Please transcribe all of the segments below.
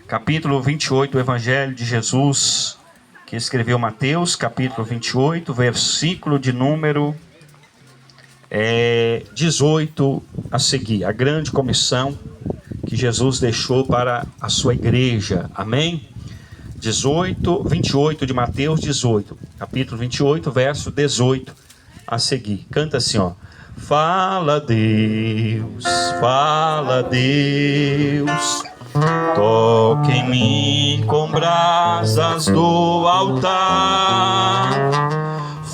capítulo 28 do Evangelho de Jesus, que escreveu Mateus, capítulo 28, versículo de número 18 a seguir. A grande comissão que Jesus deixou para a sua igreja. Amém? 28 de Mateus 18, capítulo 28, verso 18 a seguir. Canta assim, ó. Fala Deus, toque em mim com brasas do altar.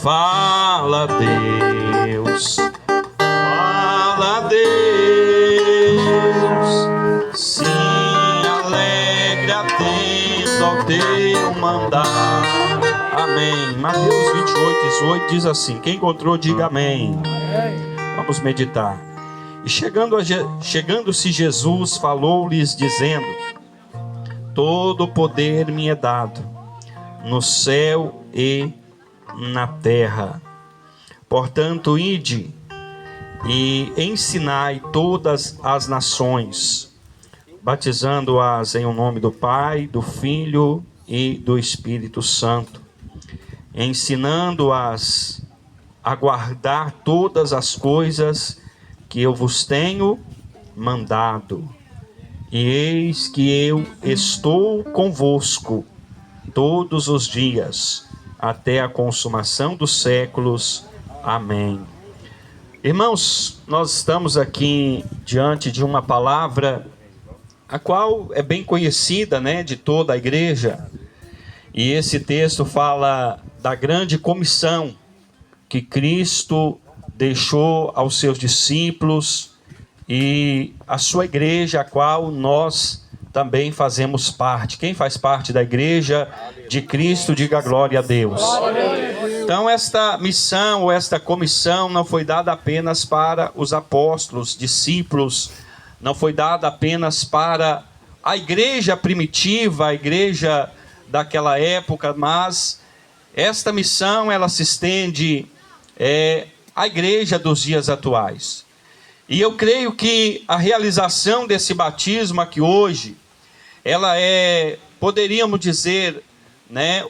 Fala Deus, se alegre atento ao teu mandar. Amém. Mateus 28, 18 diz assim: quem encontrou, diga amém. Vamos meditar. E chegando-se Jesus, falou-lhes dizendo: todo poder me é dado, no céu e na terra. Portanto, ide e ensinai todas as nações, batizando-as em nome do Pai, do Filho e do Espírito Santo, ensinando-as a guardar todas as coisas que eu vos tenho mandado. E eis que eu estou convosco todos os dias, até a consumação dos séculos. Amém. Irmãos, nós estamos aqui diante de uma palavra a qual é bem conhecida, de toda a igreja. E esse texto fala da grande comissão que Cristo deixou aos seus discípulos e a sua igreja, a qual nós também fazemos parte. Quem faz parte da igreja de Cristo, diga glória a Deus. Então esta missão ou esta comissão não foi dada apenas para os apóstolos, discípulos, não foi dada apenas para a igreja primitiva, a igreja daquela época, mas esta missão ela se estende à igreja dos dias atuais. E eu creio que a realização desse batismo aqui hoje, ela poderíamos dizer,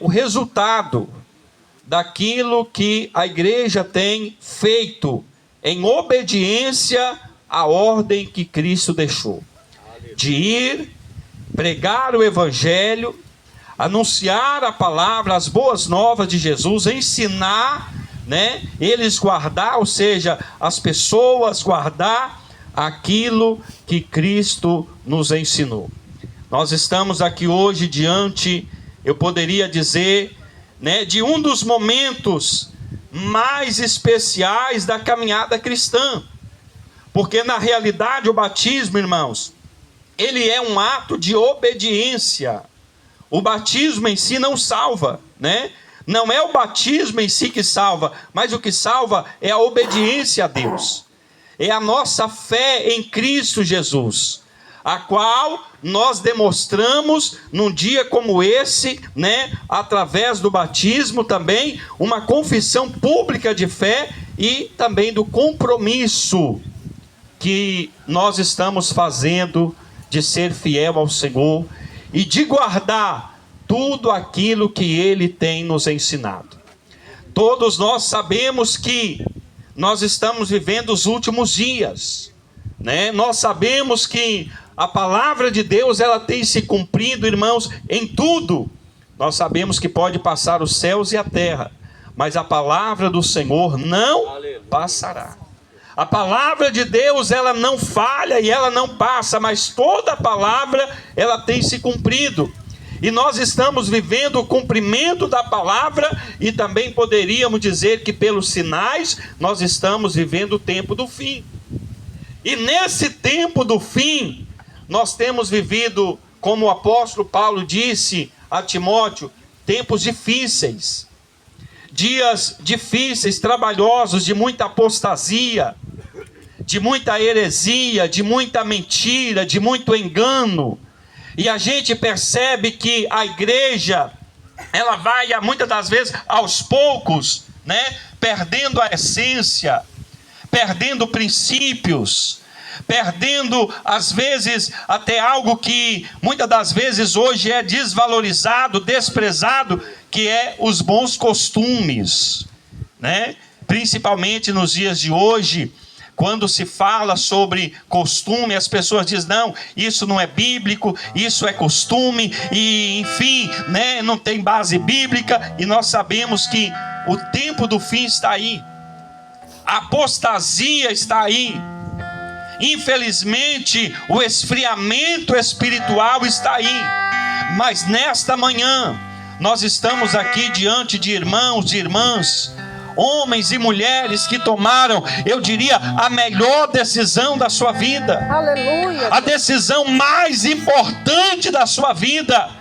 o resultado daquilo que a igreja tem feito em obediência à ordem que Cristo deixou, de ir pregar o evangelho, anunciar a palavra, as boas novas de Jesus, ensinar, eles guardar, ou seja, as pessoas guardar aquilo que Cristo nos ensinou. Nós estamos aqui hoje diante, eu poderia dizer, de um dos momentos mais especiais da caminhada cristã, porque na realidade o batismo, irmãos, ele é um ato de obediência. O batismo em si não salva, Não é o batismo em si que salva, mas o que salva é a obediência a Deus. É a nossa fé em Cristo Jesus, a qual nós demonstramos num dia como esse, através do batismo também, uma confissão pública de fé e também do compromisso que nós estamos fazendo de ser fiel ao Senhor e de guardar tudo aquilo que Ele tem nos ensinado. Todos nós sabemos que nós estamos vivendo os últimos dias, Nós sabemos que a palavra de Deus, ela tem se cumprido, irmãos, em tudo. Nós sabemos que pode passar os céus e a terra, mas a palavra do Senhor não passará. A palavra de Deus, ela não falha e ela não passa, mas toda a palavra, ela tem se cumprido. E nós estamos vivendo o cumprimento da palavra e também poderíamos dizer que pelos sinais, nós estamos vivendo o tempo do fim. E nesse tempo do fim, nós temos vivido, como o apóstolo Paulo disse a Timóteo, tempos difíceis. Dias difíceis, trabalhosos, de muita apostasia, de muita heresia, de muita mentira, de muito engano. E a gente percebe que a igreja, ela vai muitas das vezes aos poucos, perdendo a essência, perdendo princípios, perdendo às vezes até algo que muitas das vezes hoje é desvalorizado, desprezado, que é os bons costumes, né? Principalmente nos dias de hoje, quando se fala sobre costume, as pessoas dizem, não, isso não é bíblico, isso é costume, e enfim, né, não tem base bíblica, e nós sabemos que o tempo do fim está aí, a apostasia está aí, infelizmente o esfriamento espiritual está aí, mas nesta manhã, nós estamos aqui diante de irmãos e irmãs, homens e mulheres que tomaram, eu diria, a melhor decisão da sua vida. Aleluia. A decisão mais importante da sua vida,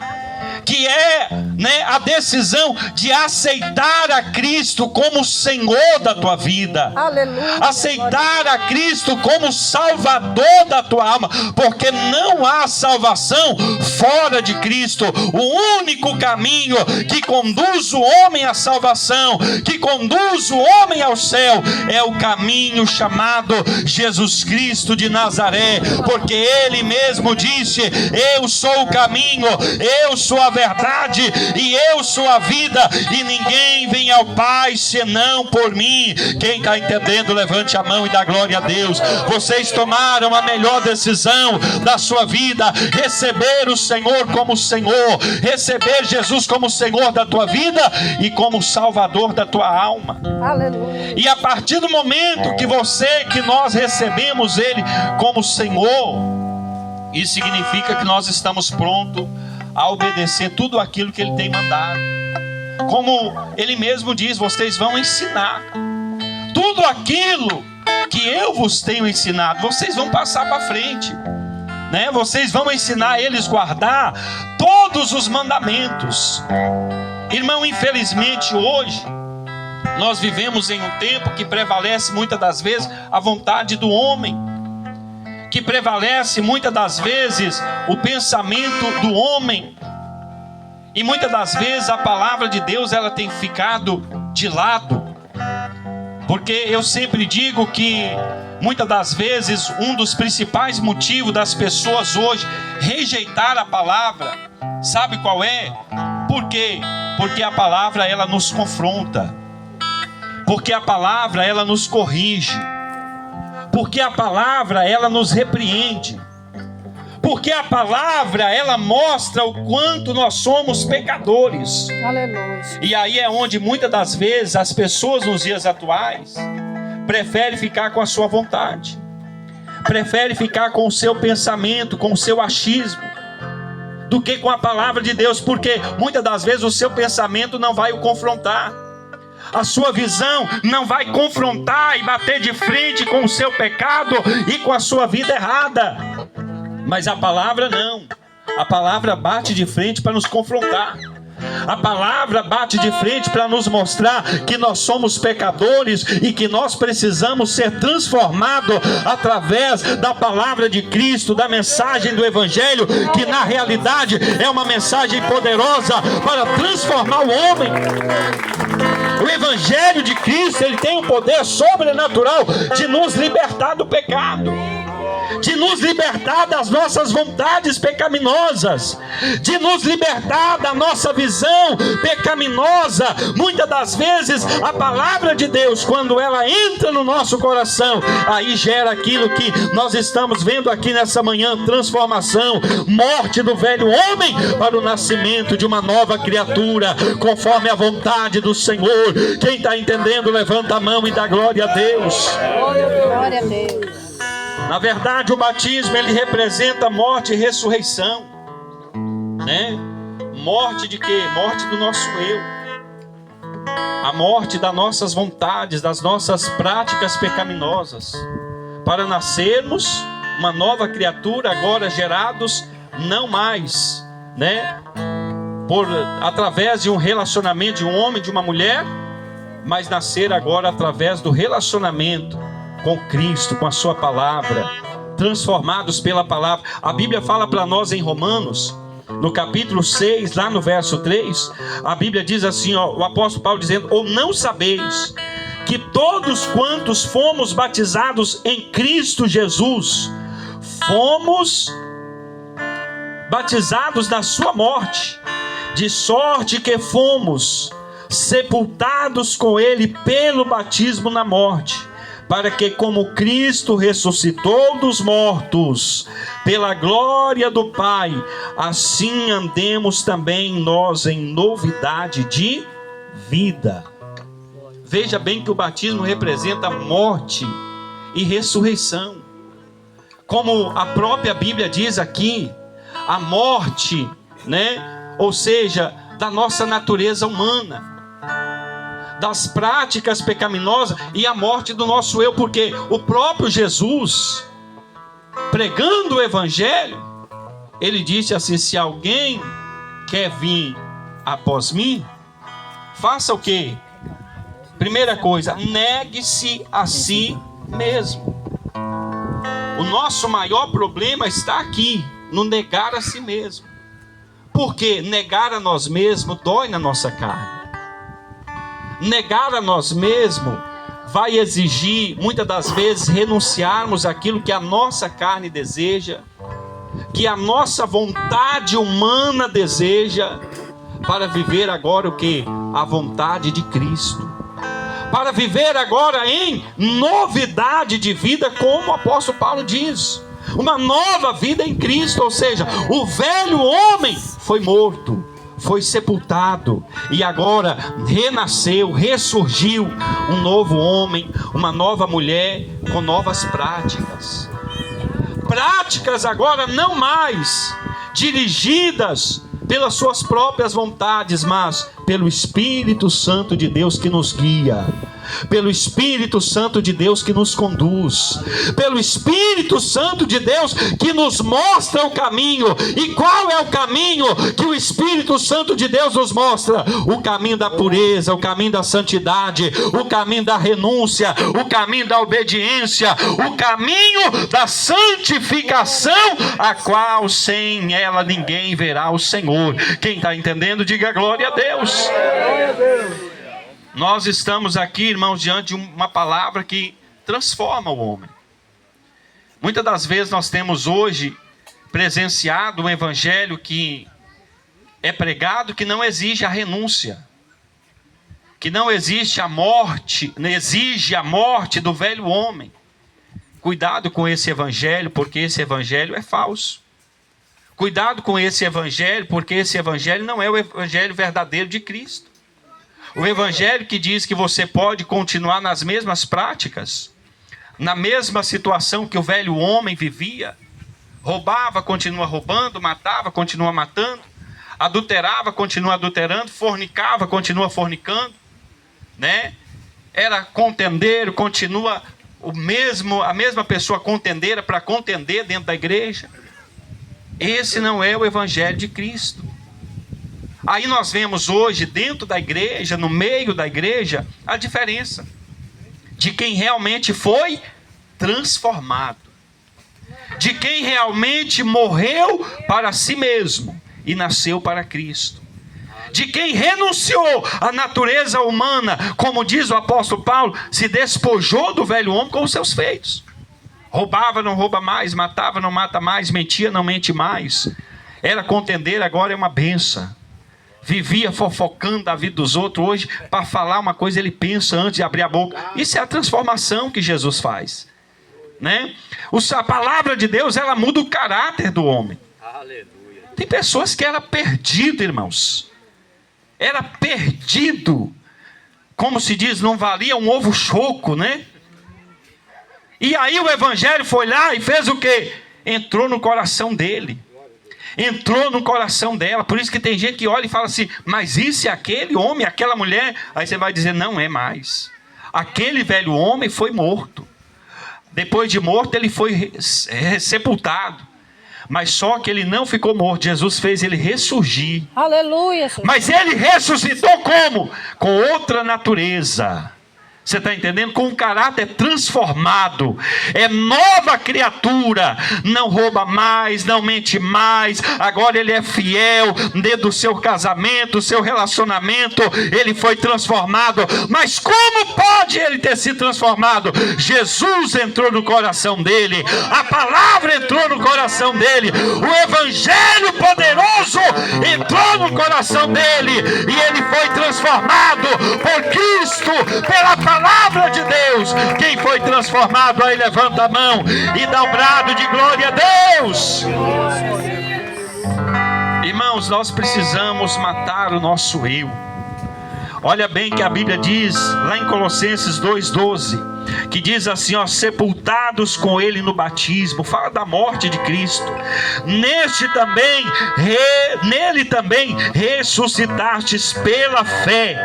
que é, né, a decisão de aceitar a Cristo como Senhor da tua vida. Aleluia. Aceitar a Cristo como Salvador da tua alma, porque não há salvação fora de Cristo. O único caminho que conduz o homem à salvação, que conduz o homem ao céu, é o caminho chamado Jesus Cristo de Nazaré, porque Ele mesmo disse, eu sou o caminho, eu sou a verdade e eu sou a vida, e ninguém vem ao Pai senão por mim. Quem está entendendo, levante a mão e dá glória a Deus. Vocês tomaram a melhor decisão da sua vida, receber o Senhor como Senhor, receber Jesus como Senhor da tua vida e como Salvador da tua alma. Aleluia. E a partir do momento que nós recebemos Ele como Senhor, isso significa que nós estamos prontos a obedecer tudo aquilo que Ele tem mandado. Como Ele mesmo diz, vocês vão ensinar tudo aquilo que eu vos tenho ensinado, vocês vão passar para frente, né? Vocês vão ensinar eles a guardar todos os mandamentos. Irmão, infelizmente hoje nós vivemos em um tempo que prevalece muitas das vezes a vontade do homem, que prevalece muitas das vezes o pensamento do homem, e muitas das vezes a palavra de Deus ela tem ficado de lado, porque eu sempre digo que muitas das vezes um dos principais motivos das pessoas hoje rejeitar a palavra, sabe qual é? Por quê? Porque a palavra ela nos confronta, porque a palavra ela nos corrige, porque a palavra ela nos repreende, porque a palavra ela mostra o quanto nós somos pecadores. Aleluia. E aí é onde muitas das vezes as pessoas nos dias atuais preferem ficar com a sua vontade, preferem ficar com o seu pensamento, com o seu achismo, do que com a palavra de Deus, porque muitas das vezes o seu pensamento não vai o confrontar, a sua visão não vai confrontar e bater de frente com o seu pecado e com a sua vida errada. Mas a palavra não. A palavra bate de frente para nos confrontar. A palavra bate de frente para nos mostrar que nós somos pecadores e que nós precisamos ser transformados através da palavra de Cristo, da mensagem do Evangelho, que na realidade é uma mensagem poderosa para transformar o homem. O Evangelho de Cristo, ele tem um poder sobrenatural de nos libertar do pecado, de nos libertar das nossas vontades pecaminosas, de nos libertar da nossa visão pecaminosa. Muitas das vezes a palavra de Deus, quando ela entra no nosso coração, aí gera aquilo que nós estamos vendo aqui nessa manhã: transformação, morte do velho homem para o nascimento de uma nova criatura, conforme a vontade do Senhor. Quem está entendendo, levanta a mão e dá glória a Deus. Glória a Deus. Na verdade, o batismo ele representa morte e ressurreição, né? Morte de quê? Morte do nosso eu, a morte das nossas vontades, das nossas práticas pecaminosas, para nascermos uma nova criatura, agora gerados não mais, né, através de um relacionamento de um homem, de uma mulher, mas nascer agora através do relacionamento com Cristo, com a sua palavra, transformados pela palavra. A Bíblia fala para nós em Romanos, no capítulo 6, lá no verso 3, a Bíblia diz assim, ó, o apóstolo Paulo dizendo: ou não sabeis que que todos quantos fomos batizados em Cristo Jesus, fomos batizados na sua morte, de sorte que fomos sepultados com ele pelo batismo na morte, para que, como Cristo ressuscitou dos mortos pela glória do Pai, assim andemos também nós em novidade de vida. Veja bem que o batismo representa morte e ressurreição. Como a própria Bíblia diz aqui, a morte, né? Ou seja, da nossa natureza humana, das práticas pecaminosas, e a morte do nosso eu, porque o próprio Jesus, pregando o Evangelho, ele disse assim: se alguém quer vir após mim, faça o quê? Primeira coisa, negue-se a si mesmo. O nosso maior problema está aqui, no negar a si mesmo. Porque negar a nós mesmos dói na nossa carne. Negar a nós mesmos vai exigir, muitas das vezes, renunciarmos àquilo que a nossa carne deseja, que a nossa vontade humana deseja, para viver agora o que? A vontade de Cristo. Para viver agora em novidade de vida, como o apóstolo Paulo diz. Uma nova vida em Cristo, ou seja, o velho homem foi morto, foi sepultado, e agora renasceu, ressurgiu um novo homem, uma nova mulher, com novas práticas. Práticas agora não mais dirigidas pelas suas próprias vontades, mas pelo Espírito Santo de Deus que nos guia, pelo Espírito Santo de Deus que nos conduz, pelo Espírito Santo de Deus que nos mostra o caminho. E qual é o caminho que o Espírito Santo de Deus nos mostra? O caminho da pureza, o caminho da santidade, o caminho da renúncia, o caminho da obediência, o caminho da santificação, a qual sem ela ninguém verá o Senhor. Quem está entendendo, diga glória a Deus. Nós estamos aqui, irmãos, diante de uma palavra que transforma o homem. Muitas das vezes nós temos hoje presenciado um evangelho que é pregado, que não exige a renúncia, que não existe a morte, não exige a morte do velho homem. Cuidado com esse evangelho, porque esse evangelho é falso. Cuidado com esse evangelho, porque esse evangelho não é o evangelho verdadeiro de Cristo. O evangelho que diz que você pode continuar nas mesmas práticas, na mesma situação que o velho homem vivia. Roubava, continua roubando; matava, continua matando; adulterava, continua adulterando; fornicava, continua fornicando, né? Era contendeiro, continua a mesma pessoa contendeira para contender dentro da igreja. Esse não é o evangelho de Cristo. Aí nós vemos hoje, dentro da igreja, no meio da igreja, a diferença de quem realmente foi transformado, de quem realmente morreu para si mesmo e nasceu para Cristo, de quem renunciou à natureza humana, como diz o apóstolo Paulo, se despojou do velho homem com os seus feitos. Roubava, não rouba mais; matava, não mata mais; mentia, não mente mais. Era contendeiro, agora é uma benção. Vivia fofocando a vida dos outros. Hoje, para falar uma coisa, ele pensa antes de abrir a boca. Isso é a transformação que Jesus faz, né? A palavra de Deus, ela muda o caráter do homem. Aleluia. Tem pessoas que eram perdidas, irmãos. Era perdido. Como se diz, não valia um ovo choco, né? E aí o evangelho foi lá e fez o quê? Entrou no coração dele. Entrou no coração dela. Por isso que tem gente que olha e fala assim: mas isso é aquele homem, aquela mulher? Aí você vai dizer: não é mais. Aquele velho homem foi morto. Depois de morto ele foi sepultado. Mas só que ele não ficou morto. Jesus fez ele ressurgir. Aleluia, Senhor. Mas ele ressuscitou como? Com outra natureza. Você está entendendo? Com um caráter transformado. É nova criatura. Não rouba mais, não mente mais. Agora ele é fiel dentro do seu casamento, seu relacionamento. Ele foi transformado. Mas como pode ele ter sido transformado? Jesus entrou no coração dele. A palavra entrou no coração dele. O evangelho poderoso entrou no coração dele. E ele foi transformado por Cristo, pela palavra de Deus. Quem foi transformado aí levanta a mão e dá um brado de glória a Deus. Irmãos, nós precisamos matar o nosso eu. Olha bem que a Bíblia diz lá em Colossenses 2:12, que diz assim, ó, sepultados com ele no batismo, fala da morte de Cristo. Nele também ressuscitastes pela fé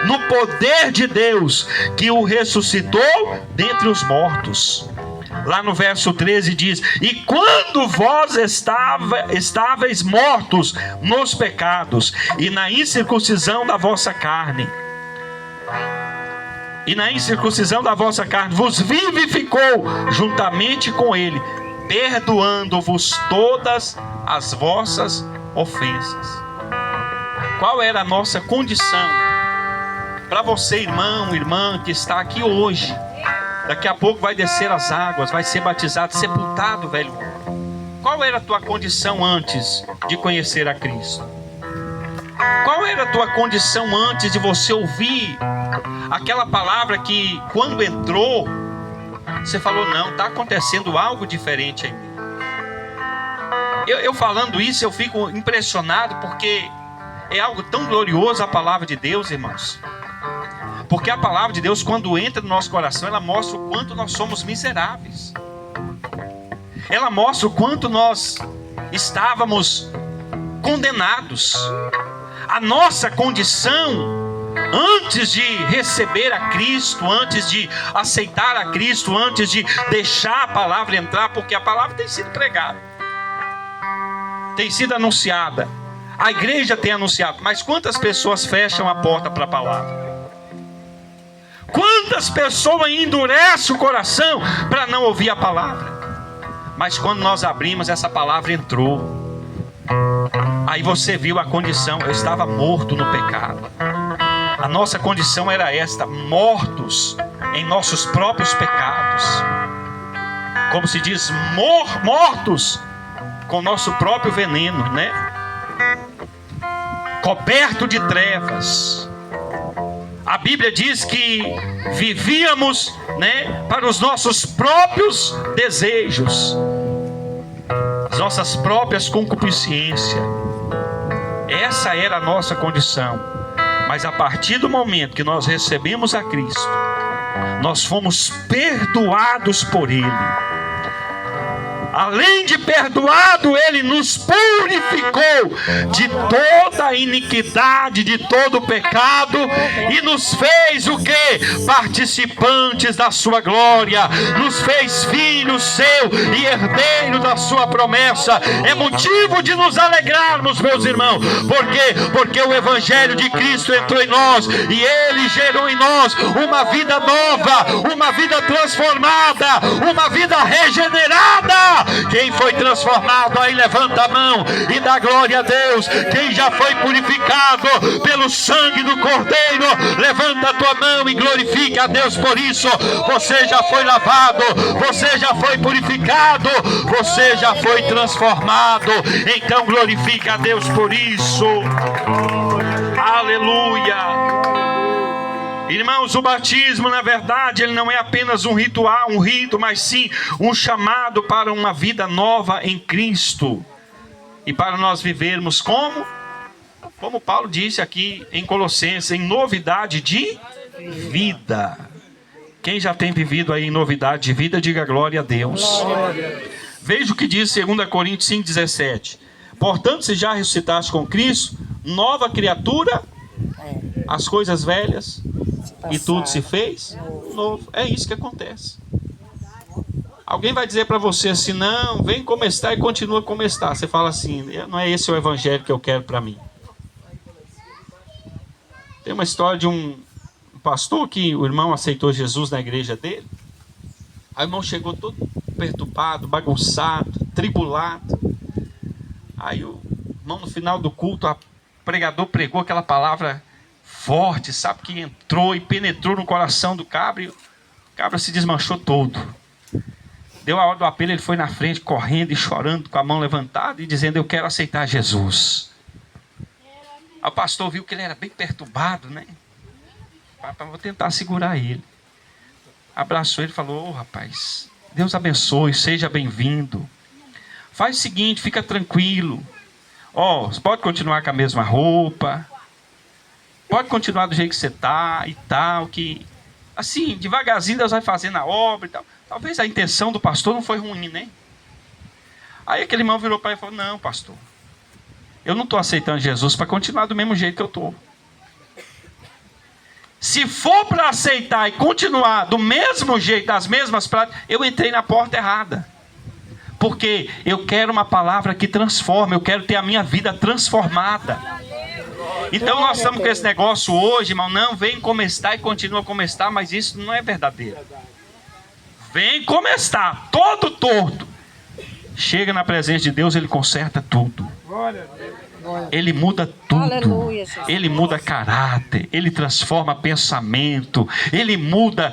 no poder de Deus, que o ressuscitou dentre os mortos. Lá no verso 13 diz: e quando vós estáveis mortos nos pecados e na incircuncisão da vossa carne, vos vivificou juntamente com ele, perdoando-vos todas as vossas ofensas. Qual era a nossa condição? Para você, irmão, irmã, que está aqui hoje, daqui a pouco vai descer as águas, vai ser batizado, sepultado, velho. Qual era a tua condição antes de conhecer a Cristo? Qual era a tua condição antes de você ouvir aquela palavra que, quando entrou, você falou, não, está acontecendo algo diferente em mim? Eu falando isso, eu fico impressionado, porque é algo tão glorioso a palavra de Deus, irmãos. Porque a palavra de Deus, quando entra no nosso coração, ela mostra o quanto nós somos miseráveis. Ela mostra o quanto nós estávamos condenados. A nossa condição, antes de receber a Cristo, antes de aceitar a Cristo, antes de deixar a palavra entrar, porque a palavra tem sido pregada, tem sido anunciada, a igreja tem anunciado, mas quantas pessoas fecham a porta para a palavra? Quantas pessoas endurecem o coração para não ouvir a palavra? Mas quando nós abrimos, essa palavra entrou. Aí você viu a condição, eu estava morto no pecado. A nossa condição era esta, mortos em nossos próprios pecados. Como se diz, mortos com nosso próprio veneno, né? Coberto de trevas. A Bíblia diz que vivíamos, né, para os nossos próprios desejos, as nossas próprias concupiscências. Essa era a nossa condição. Mas a partir do momento que nós recebemos a Cristo, nós fomos perdoados por Ele. Além de perdoado, Ele nos purificou de toda a iniquidade, de todo o pecado, e nos fez o quê? Participantes da sua glória, nos fez filhos seu e herdeiro da sua promessa. É motivo de nos alegrarmos, meus irmãos. Por quê? Porque o Evangelho de Cristo entrou em nós, e Ele gerou em nós uma vida nova, uma vida transformada, uma vida regenerada. Quem foi transformado aí levanta a mão e dá glória a Deus. Quem já foi purificado pelo sangue do Cordeiro, levanta a tua mão e glorifica a Deus por isso. Você já foi lavado, você já foi purificado, você já foi transformado. Então glorifica a Deus por isso. Aleluia. Irmãos, o batismo, na verdade, ele não é apenas um ritual, um rito, mas sim um chamado para uma vida nova em Cristo. E para nós vivermos como Paulo disse aqui em Colossenses, em novidade de vida. Quem já tem vivido aí em novidade de vida, diga glória a Deus. Veja o que diz 2 Coríntios 5,17. Portanto, se já ressuscitaste com Cristo, nova criatura, as coisas velhas e tudo se fez novo. É isso que acontece. Alguém vai dizer para você assim, não, vem como está e continua como está. Você fala assim, não é esse o evangelho que eu quero para mim. Tem uma história de um pastor que o irmão aceitou Jesus na igreja dele. Aí o irmão chegou todo perturbado, bagunçado, tribulado. Aí o irmão, no final do culto, o pregador pregou aquela palavra forte, sabe, que entrou e penetrou no coração do cabra, e o cabra se desmanchou todo. Deu a hora do apelo, ele foi na frente, correndo e chorando, com a mão levantada e dizendo: eu quero aceitar Jesus. Aí o pastor viu que ele era bem perturbado, né? Vou tentar segurar ele. Abraçou ele e falou: rapaz, Deus abençoe, seja bem-vindo. Faz o seguinte, fica tranquilo. Você pode continuar com a mesma roupa, pode continuar do jeito que você está e tal, que assim, devagarzinho Deus vai fazendo a obra e tal. Talvez a intenção do pastor não foi ruim, né? Aí aquele irmão virou para ele e falou: não, pastor, eu não estou aceitando Jesus para continuar do mesmo jeito que eu estou. Se for para aceitar e continuar do mesmo jeito, das mesmas práticas, eu entrei na porta errada. Porque eu quero uma palavra que transforma, eu quero ter a minha vida transformada. Então nós estamos com esse negócio hoje, irmão, não, vem como está e continua como está, mas isso não é verdadeiro. Vem como está, todo torto. Chega na presença de Deus, Ele conserta tudo. Ele muda tudo. Aleluia, Ele muda caráter, Ele transforma pensamento, Ele muda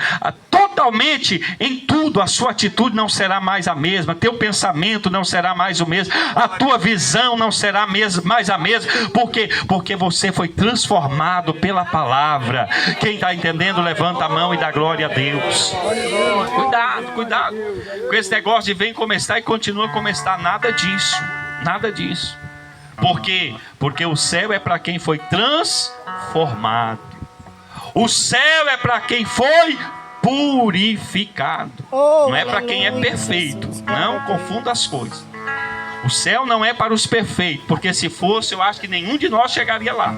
totalmente em tudo. A sua atitude não será mais a mesma, teu pensamento não será mais o mesmo, a tua visão não será mais a mesma. Por quê? Porque você foi transformado pela palavra. Quem está entendendo, levanta a mão e dá glória a Deus. Cuidado com esse negócio de vem como está e continua como está. Nada disso. Por quê? Porque o céu é para quem foi transformado. O céu é para quem foi purificado. Não é para quem é perfeito. Não confunda as coisas. O céu não é para os perfeitos, porque se fosse, eu acho que nenhum de nós chegaria lá.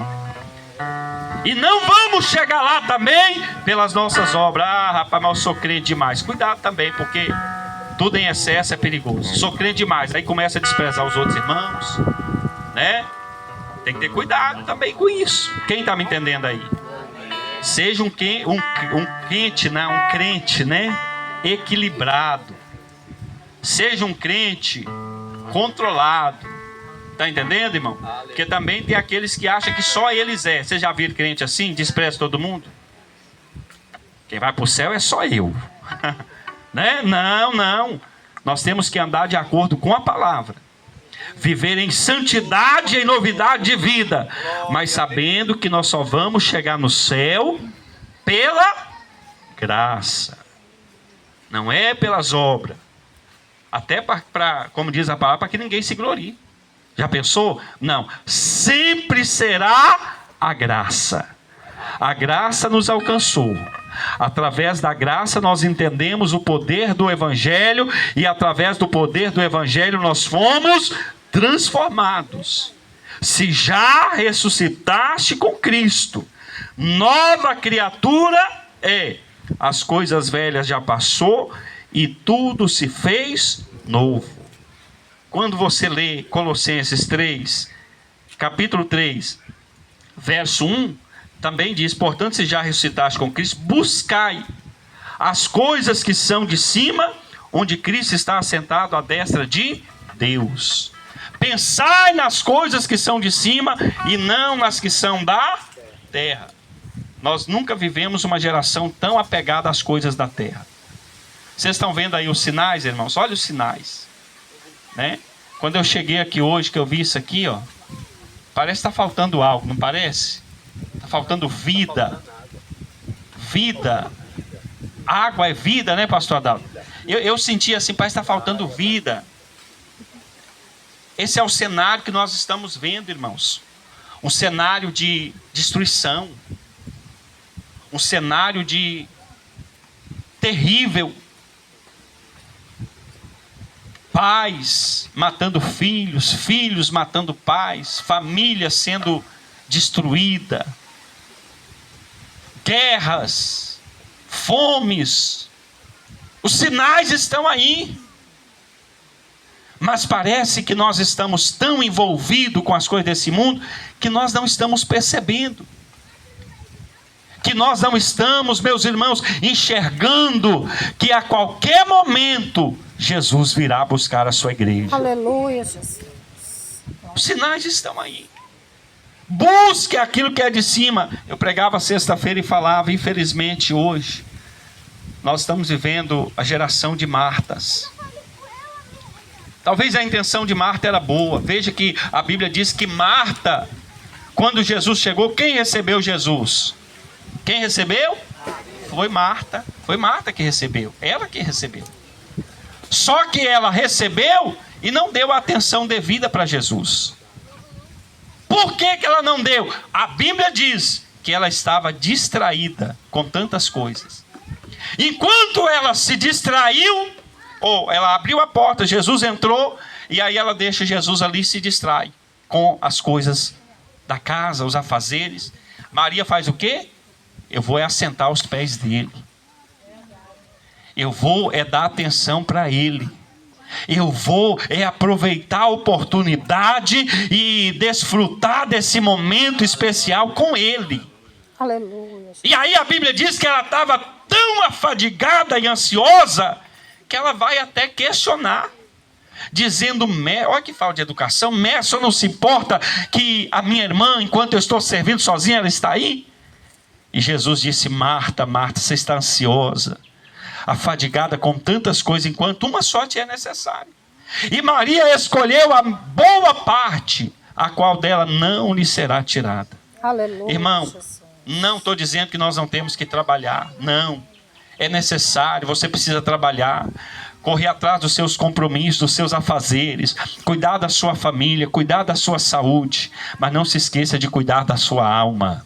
E não vamos chegar lá também pelas nossas obras. Rapaz, mas eu sou crente demais. Cuidado também, porque tudo em excesso é perigoso. Sou crente demais, aí começa a desprezar os outros irmãos, né? Tem que ter cuidado também com isso. Quem está me entendendo aí? Seja um crente, né? Equilibrado. Seja um crente controlado. Está entendendo, irmão? Porque também tem aqueles que acham que só eles é. Você já viu crente assim? Despreza todo mundo? Quem vai para o céu é só eu. Né? Não. Nós temos que andar de acordo com a palavra. Viver em santidade e em novidade de vida, mas sabendo que nós só vamos chegar no céu pela graça, não é pelas obras. Até para, como diz a palavra, para que ninguém se glorie. Já pensou? Não, sempre será a graça. A graça nos alcançou. Através da graça nós entendemos o poder do Evangelho, e através do poder do Evangelho nós fomos transformados. Se já ressuscitaste com Cristo, nova criatura é. As coisas velhas já passou e tudo se fez novo. Quando você lê Colossenses 3, capítulo 3, verso 1, também diz: portanto, se já ressuscitaste com Cristo, buscai as coisas que são de cima, onde Cristo está assentado à destra de Deus. Pensai nas coisas que são de cima e não nas que são da terra. Nós nunca vivemos uma geração tão apegada às coisas da terra. Vocês estão vendo aí os sinais, irmãos? Olha os sinais, né? Quando eu cheguei aqui hoje, que eu vi isso aqui, ó, parece que está faltando algo, não parece? Está faltando vida. Vida. Água é vida, né, pastor Adalto? Eu senti assim, parece que está faltando vida. Esse é o cenário que nós estamos vendo, irmãos. Um cenário de destruição. Um cenário de terrível. Pais matando filhos, filhos matando pais, família sendo destruída. Guerras, fomes. Os sinais estão aí. Mas parece que nós estamos tão envolvidos com as coisas desse mundo que nós não estamos percebendo que nós não estamos, meus irmãos, enxergando que a qualquer momento Jesus virá buscar a sua igreja. Aleluia, Jesus. Os sinais estão aí. Busque aquilo que é de cima. Eu pregava sexta-feira e falava, infelizmente hoje, nós estamos vivendo a geração de Martas. Talvez a intenção de Marta era boa. Veja que a Bíblia diz que Marta, quando Jesus chegou, quem recebeu Jesus? Quem recebeu? Foi Marta. Foi Marta que recebeu. Ela que recebeu. Só que ela recebeu e não deu a atenção devida para Jesus. Por que ela não deu? A Bíblia diz que ela estava distraída com tantas coisas. Enquanto ela se distraiu, ou ela abriu a porta, Jesus entrou, e aí ela deixa Jesus ali e se distrai com as coisas da casa, os afazeres. Maria faz o quê? Eu vou assentar aos pés dele. Eu vou dar atenção para ele. Eu vou aproveitar a oportunidade e desfrutar desse momento especial com ele. Aleluia. E aí a Bíblia diz que ela estava tão afadigada e ansiosa que ela vai até questionar, dizendo: olha que falta de educação, mestre, não se importa que a minha irmã, enquanto eu estou servindo sozinha, ela está aí? E Jesus disse: Marta, Marta, você está ansiosa, afadigada com tantas coisas, enquanto uma só te é necessária. E Maria escolheu a boa parte, a qual dela não lhe será tirada. Aleluia. Irmão, Jesus. não estou dizendo que nós não temos que trabalhar, não. É necessário, você precisa trabalhar, correr atrás dos seus compromissos, dos seus afazeres, cuidar da sua família, cuidar da sua saúde, mas não se esqueça de cuidar da sua alma.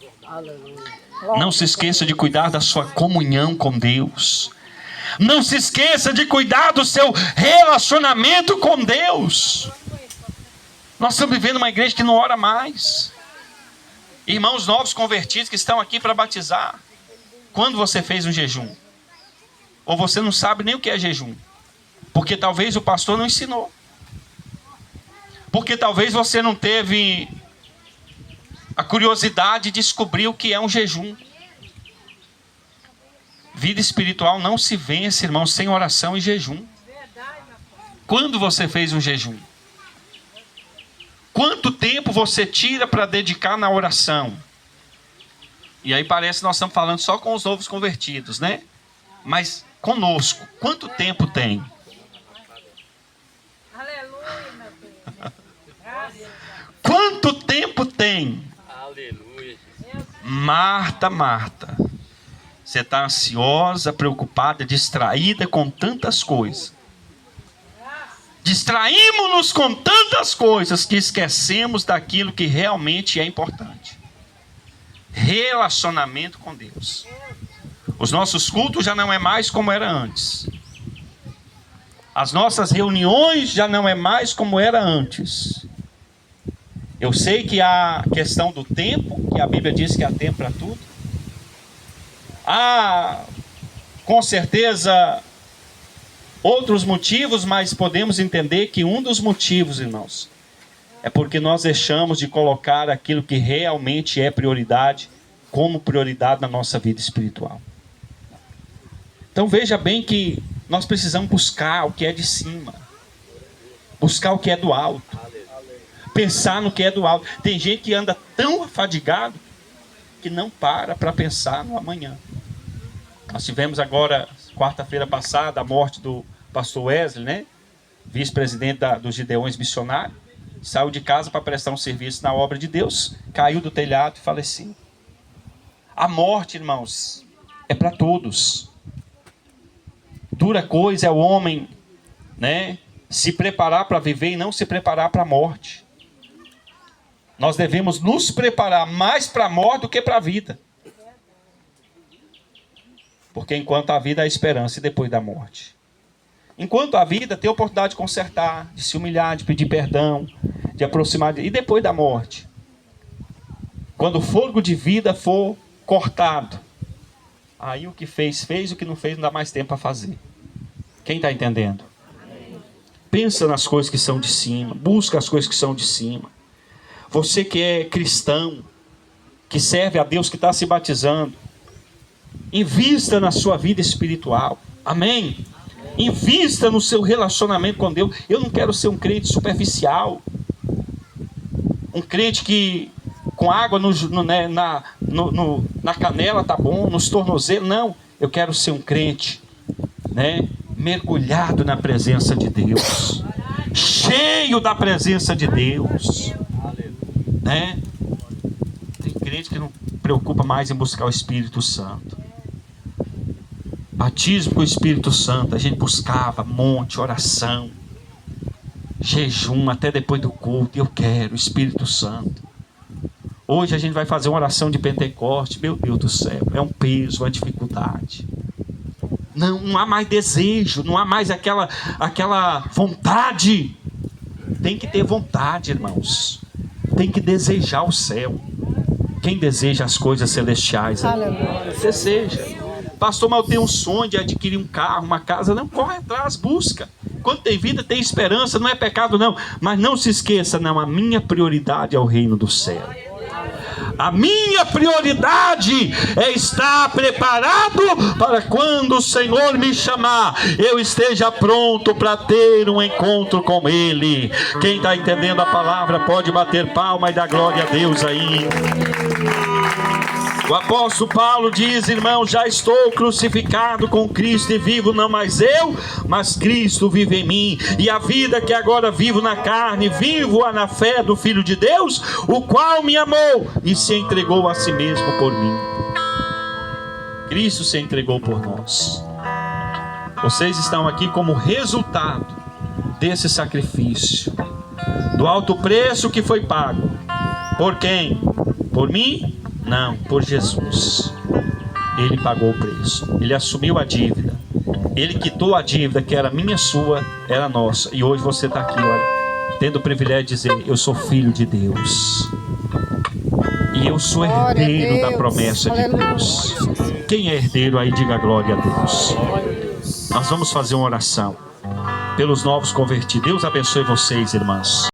Não se esqueça de cuidar da sua comunhão com Deus. Não se esqueça de cuidar do seu relacionamento com Deus. Nós estamos vivendo uma igreja que não ora mais. Irmãos novos convertidos que estão aqui para batizar. Quando você fez um jejum? Ou você não sabe nem o que é jejum? Porque talvez o pastor não ensinou. Porque talvez você não teve a curiosidade de descobrir o que é um jejum. Vida espiritual não se vence, irmão, sem oração e jejum. Quando você fez um jejum? Quanto tempo você tira para dedicar na oração? E aí parece que nós estamos falando só com os novos convertidos, né? Mas conosco, quanto tempo tem? Aleluia, meu Deus. Quanto tempo tem? Aleluia. Marta, Marta, você está ansiosa, preocupada, distraída com tantas coisas. Distraímos-nos com tantas coisas que esquecemos daquilo que realmente é importante. Relacionamento com Deus. Os nossos cultos já não é mais como era antes. As nossas reuniões já não é mais como era antes. Eu sei que há a questão do tempo, que a Bíblia diz que há tempo para tudo. Há, com certeza, outros motivos, mas podemos entender que um dos motivos, irmãos, é porque nós deixamos de colocar aquilo que realmente é prioridade como prioridade na nossa vida espiritual. Então veja bem que nós precisamos buscar o que é de cima, buscar o que é do alto, pensar no que é do alto. Tem gente que anda tão afadigado que não para pensar no amanhã. Nós tivemos agora, quarta-feira passada, a morte do pastor Wesley, né? Vice-presidente dos Gideões Missionários. Saiu de casa para prestar um serviço na obra de Deus, caiu do telhado e faleceu. A morte, irmãos, é para todos. Dura coisa é o homem, né, se preparar para viver e não se preparar para a morte. Nós devemos nos preparar mais para a morte do que para a vida. Porque enquanto a vida há esperança e depois da morte. Enquanto a vida tem a oportunidade de consertar, de se humilhar, de pedir perdão, de aproximar. E depois da morte? Quando o fôlego de vida for cortado, aí o que fez, o que não fez, não dá mais tempo para fazer. Quem está entendendo? Pensa nas coisas que são de cima, busca as coisas que são de cima. Você que é cristão, que serve a Deus, que está se batizando, Invista na sua vida espiritual. Amém? Invista no seu relacionamento com Deus. Eu não quero ser um crente superficial. Um crente que com água na canela tá bom, nos tornozelos. Não, eu quero ser um crente, né, mergulhado na presença de Deus, cheio da presença de Deus, né? Tem crente que não preocupa mais em buscar o Espírito Santo. Batismo com o Espírito Santo, a gente buscava monte, oração, jejum até depois do culto. Eu quero o Espírito Santo. Hoje a gente vai fazer uma oração de Pentecoste. Meu Deus do céu, é um peso, uma dificuldade. Não há mais desejo, não há mais aquela vontade. Tem que ter vontade, irmãos. Tem que desejar o céu. Quem deseja as coisas celestiais? Aleluia. Deseja. Pastor, mas eu tenho um sonho de adquirir um carro, uma casa. Não, corre atrás, busca. Quando tem vida, tem esperança. Não é pecado não. Mas não se esqueça, não, a minha prioridade é o reino do céu. A minha prioridade é estar preparado para quando o Senhor me chamar, eu esteja pronto para ter um encontro com Ele. Quem está entendendo a palavra pode bater palma e dar glória a Deus aí. O apóstolo Paulo diz, irmão, já estou crucificado com Cristo e vivo não mais eu, mas Cristo vive em mim. E a vida que agora vivo na carne, vivo-a na fé do Filho de Deus, o qual me amou e se entregou a si mesmo por mim. Cristo se entregou por nós. Vocês estão aqui como resultado desse sacrifício, do alto preço que foi pago. Por quem? Por mim? Não, por Jesus. Ele pagou o preço. Ele assumiu a dívida. Ele quitou a dívida que era minha, sua, era nossa. E hoje você está aqui, olha, tendo o privilégio de dizer, eu sou filho de Deus. E eu sou herdeiro da promessa de Deus. Quem é herdeiro aí, diga glória a Deus. Nós vamos fazer uma oração pelos novos convertidos. Deus abençoe vocês, irmãs.